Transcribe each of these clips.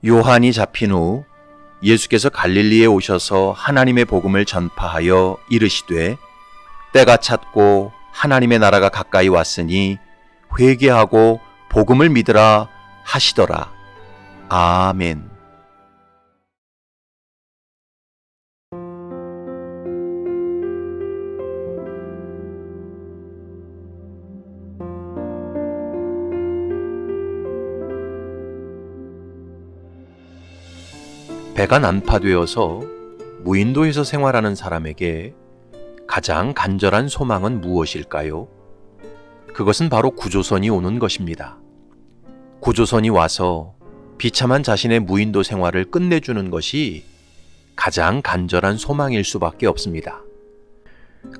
요한이 잡힌 후 예수께서 갈릴리에 오셔서 하나님의 복음을 전파하여 이르시되 때가 찼고 하나님의 나라가 가까이 왔으니 회개하고 복음을 믿으라 하시더라. 아멘. 배가 난파되어서 무인도에서 생활하는 사람에게 가장 간절한 소망은 무엇일까요? 그것은 바로 구조선이 오는 것입니다. 구조선이 와서 비참한 자신의 무인도 생활을 끝내주는 것이 가장 간절한 소망일 수밖에 없습니다.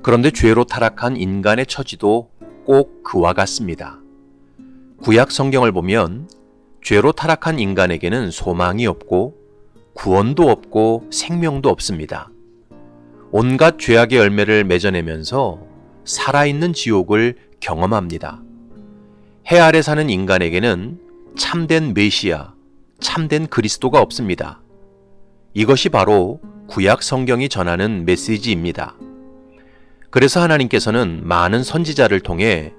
그런데 죄로 타락한 인간의 처지도 꼭 그와 같습니다. 구약 성경을 보면 죄로 타락한 인간에게는 소망이 없고 구원도 없고 생명도 없습니다. 온갖 죄악의 열매를 맺어내면서 살아있는 지옥을 경험합니다. 해 아래 사는 인간에게는 참된 메시아, 참된 그리스도가 없습니다. 이것이 바로 구약 성경이 전하는 메시지입니다. 그래서 하나님께서는 많은 선지자를 통해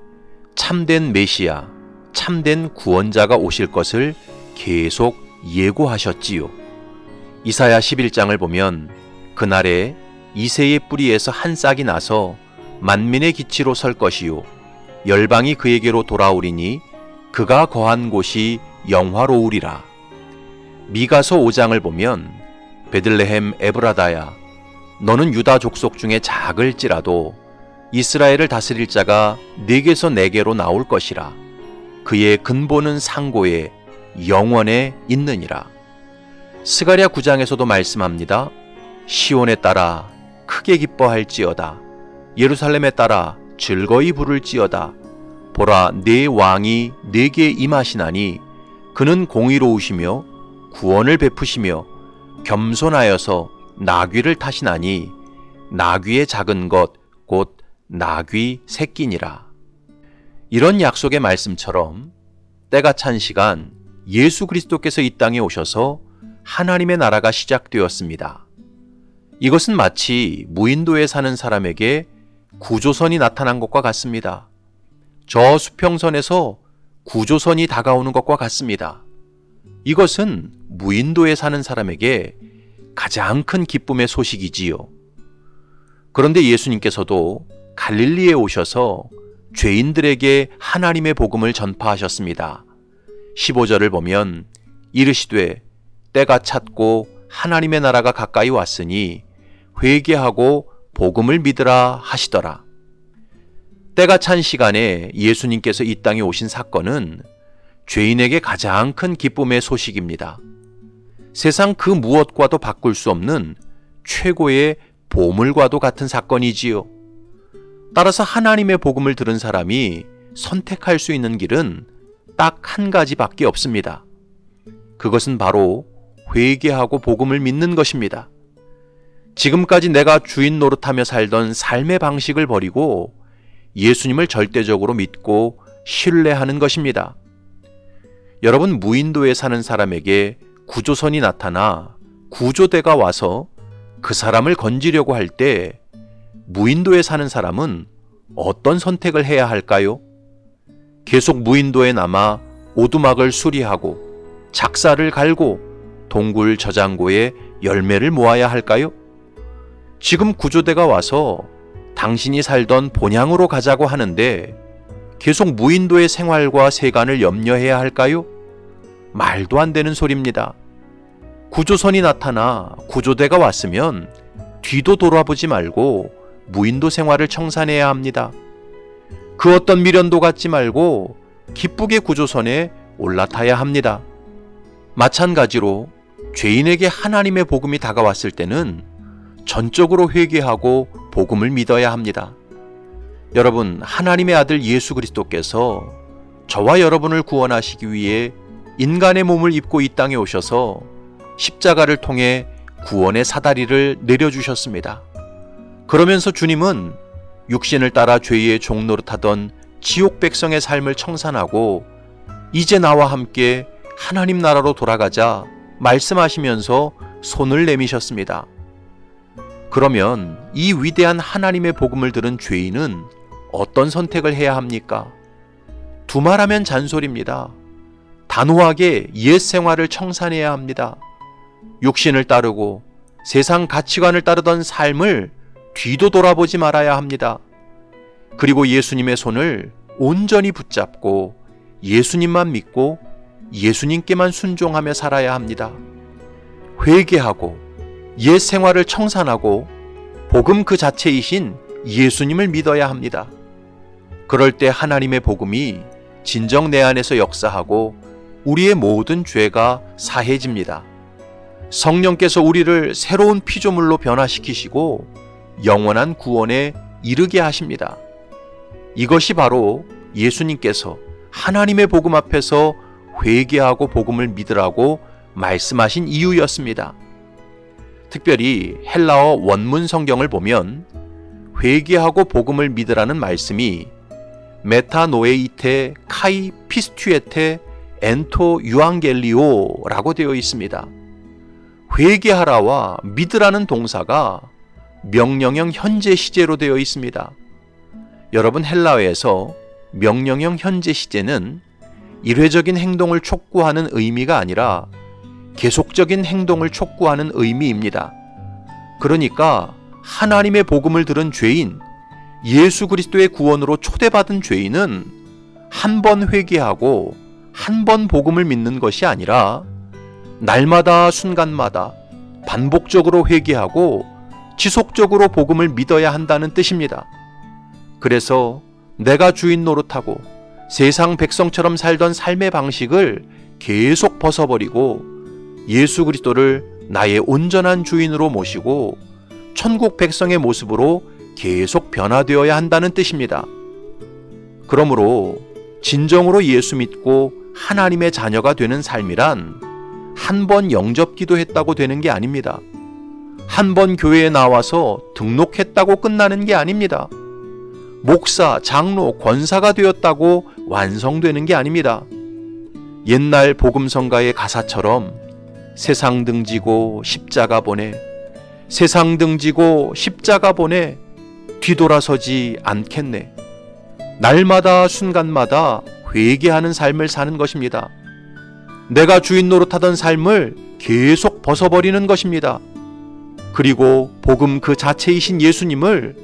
참된 메시아, 참된 구원자가 오실 것을 계속 예고하셨지요. 이사야 11장을 보면 그날에 이새의 뿌리에서 한 싹이 나서 만민의 기치로 설 것이요 열방이 그에게로 돌아오리니 그가 거한 곳이 영화로우리라. 미가서 5장을 보면 베들레헴 에브라다야 너는 유다 족속 중에 작을지라도 이스라엘을 다스릴 자가 네게서 내게로 나올 것이라. 그의 근본은 상고에 영원에 있느니라. 스가랴 9장에서도 말씀합니다. 시온에 따라 크게 기뻐할지어다. 예루살렘에 따라 즐거이 부를지어다. 보라, 내 왕이 내게 임하시나니 그는 공의로우시며 구원을 베푸시며 겸손하여서 나귀를 타시나니 나귀의 작은 것 곧 나귀 새끼니라. 이런 약속의 말씀처럼 때가 찬 시간 예수 그리스도께서 이 땅에 오셔서 하나님의 나라가 시작되었습니다. 이것은 마치 무인도에 사는 사람에게 구조선이 나타난 것과 같습니다. 저 수평선에서 구조선이 다가오는 것과 같습니다. 이것은 무인도에 사는 사람에게 가장 큰 기쁨의 소식이지요. 그런데 예수님께서도 갈릴리에 오셔서 죄인들에게 하나님의 복음을 전파하셨습니다. 15절을 보면 이르시되 때가 찼고 하나님의 나라가 가까이 왔으니 회개하고 복음을 믿으라 하시더라. 때가 찬 시간에 예수님께서 이 땅에 오신 사건은 죄인에게 가장 큰 기쁨의 소식입니다. 세상 그 무엇과도 바꿀 수 없는 최고의 보물과도 같은 사건이지요. 따라서 하나님의 복음을 들은 사람이 선택할 수 있는 길은 딱 한 가지밖에 없습니다. 그것은 바로 회개하고 복음을 믿는 것입니다. 지금까지 내가 주인 노릇하며 살던 삶의 방식을 버리고 예수님을 절대적으로 믿고 신뢰하는 것입니다. 여러분, 무인도에 사는 사람에게 구조선이 나타나 구조대가 와서 그 사람을 건지려고 할 때 무인도에 사는 사람은 어떤 선택을 해야 할까요? 계속 무인도에 남아 오두막을 수리하고 작사를 갈고 동굴 저장고에 열매를 모아야 할까요? 지금 구조대가 와서 당신이 살던 본향으로 가자고 하는데 계속 무인도의 생활과 세간을 염려해야 할까요? 말도 안 되는 소리입니다. 구조선이 나타나 구조대가 왔으면 뒤도 돌아보지 말고 무인도 생활을 청산해야 합니다. 그 어떤 미련도 갖지 말고 기쁘게 구조선에 올라타야 합니다. 마찬가지로 죄인에게 하나님의 복음이 다가왔을 때는 전적으로 회개하고 복음을 믿어야 합니다. 여러분, 하나님의 아들 예수 그리스도께서 저와 여러분을 구원하시기 위해 인간의 몸을 입고 이 땅에 오셔서 십자가를 통해 구원의 사다리를 내려주셨습니다. 그러면서 주님은 육신을 따라 죄의 종노릇하던 지옥 백성의 삶을 청산하고 이제 나와 함께 하나님 나라로 돌아가자 말씀하시면서 손을 내미셨습니다. 그러면 이 위대한 하나님의 복음을 들은 죄인은 어떤 선택을 해야 합니까? 두말하면 잔소리입니다. 단호하게 옛 생활을 청산해야 합니다. 육신을 따르고 세상 가치관을 따르던 삶을 뒤도 돌아보지 말아야 합니다. 그리고 예수님의 손을 온전히 붙잡고 예수님만 믿고 예수님께만 순종하며 살아야 합니다. 회개하고 옛 생활을 청산하고 복음 그 자체이신 예수님을 믿어야 합니다. 그럴 때 하나님의 복음이 진정 내 안에서 역사하고 우리의 모든 죄가 사해집니다. 성령께서 우리를 새로운 피조물로 변화시키시고 영원한 구원에 이르게 하십니다. 이것이 바로 예수님께서 하나님의 복음 앞에서 회개하고 복음을 믿으라고 말씀하신 이유였습니다. 특별히 헬라어 원문 성경을 보면 회개하고 복음을 믿으라는 말씀이 메타노에이테 카이 피스튜에테 엔토 유앙겔리오라고 되어 있습니다. 회개하라와 믿으라는 동사가 명령형 현재 시제로 되어 있습니다. 여러분, 헬라어에서 명령형 현재 시제는 일회적인 행동을 촉구하는 의미가 아니라 계속적인 행동을 촉구하는 의미입니다. 그러니까 하나님의 복음을 들은 죄인, 예수 그리스도의 구원으로 초대받은 죄인은 한 번 회개하고 한 번 복음을 믿는 것이 아니라 날마다 순간마다 반복적으로 회개하고 지속적으로 복음을 믿어야 한다는 뜻입니다. 그래서 내가 주인 노릇하고 세상 백성처럼 살던 삶의 방식을 계속 벗어버리고 예수 그리스도를 나의 온전한 주인으로 모시고 천국 백성의 모습으로 계속 변화되어야 한다는 뜻입니다. 그러므로 진정으로 예수 믿고 하나님의 자녀가 되는 삶이란 한 번 영접 기도했다고 되는 게 아닙니다. 한 번 교회에 나와서 등록했다고 끝나는 게 아닙니다. 목사, 장로, 권사가 되었다고 완성되는 게 아닙니다. 옛날 복음성가의 가사처럼 세상 등지고 십자가 보내, 세상 등지고 십자가 보내, 뒤돌아서지 않겠네. 날마다 순간마다 회개하는 삶을 사는 것입니다. 내가 주인 노릇하던 삶을 계속 벗어버리는 것입니다. 그리고 복음 그 자체이신 예수님을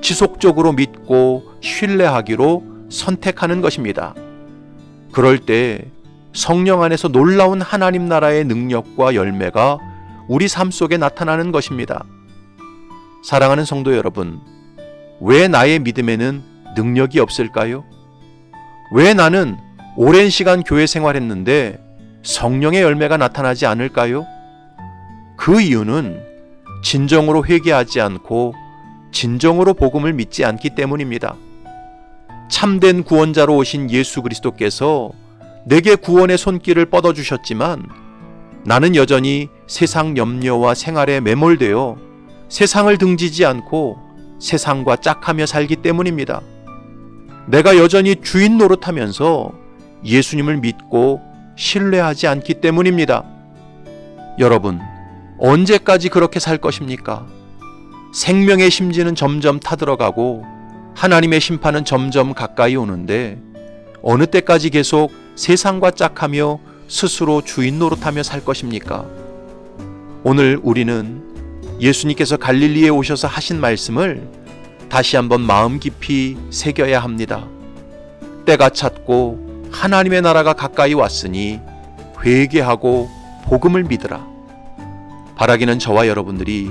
지속적으로 믿고 신뢰하기로 선택하는 것입니다. 그럴 때 성령 안에서 놀라운 하나님 나라의 능력과 열매가 우리 삶 속에 나타나는 것입니다. 사랑하는 성도 여러분, 왜 나의 믿음에는 능력이 없을까요? 왜 나는 오랜 시간 교회 생활했는데 성령의 열매가 나타나지 않을까요? 그 이유는 진정으로 회개하지 않고 진정으로 복음을 믿지 않기 때문입니다. 참된 구원자로 오신 예수 그리스도께서 내게 구원의 손길을 뻗어주셨지만 나는 여전히 세상 염려와 생활에 매몰되어 세상을 등지지 않고 세상과 짝하며 살기 때문입니다. 내가 여전히 주인 노릇하면서 예수님을 믿고 신뢰하지 않기 때문입니다. 여러분, 언제까지 그렇게 살 것입니까? 생명의 심지는 점점 타들어가고 하나님의 심판은 점점 가까이 오는데 어느 때까지 계속 세상과 짝하며 스스로 주인 노릇하며 살 것입니까? 오늘 우리는 예수님께서 갈릴리에 오셔서 하신 말씀을 다시 한번 마음 깊이 새겨야 합니다. 때가 찼고 하나님의 나라가 가까이 왔으니 회개하고 복음을 믿으라. 바라기는 저와 여러분들이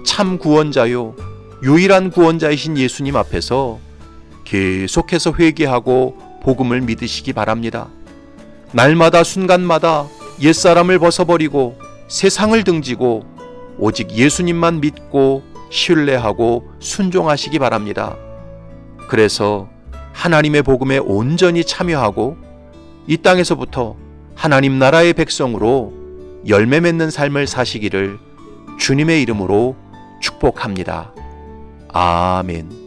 참 구원자요 유일한 구원자이신 예수님 앞에서 계속해서 회개하고 복음을 믿으시기 바랍니다. 날마다 순간마다 옛사람을 벗어버리고 세상을 등지고 오직 예수님만 믿고 신뢰하고 순종하시기 바랍니다. 그래서 하나님의 복음에 온전히 참여하고 이 땅에서부터 하나님 나라의 백성으로 열매 맺는 삶을 사시기를 주님의 이름으로 축복합니다. 아멘.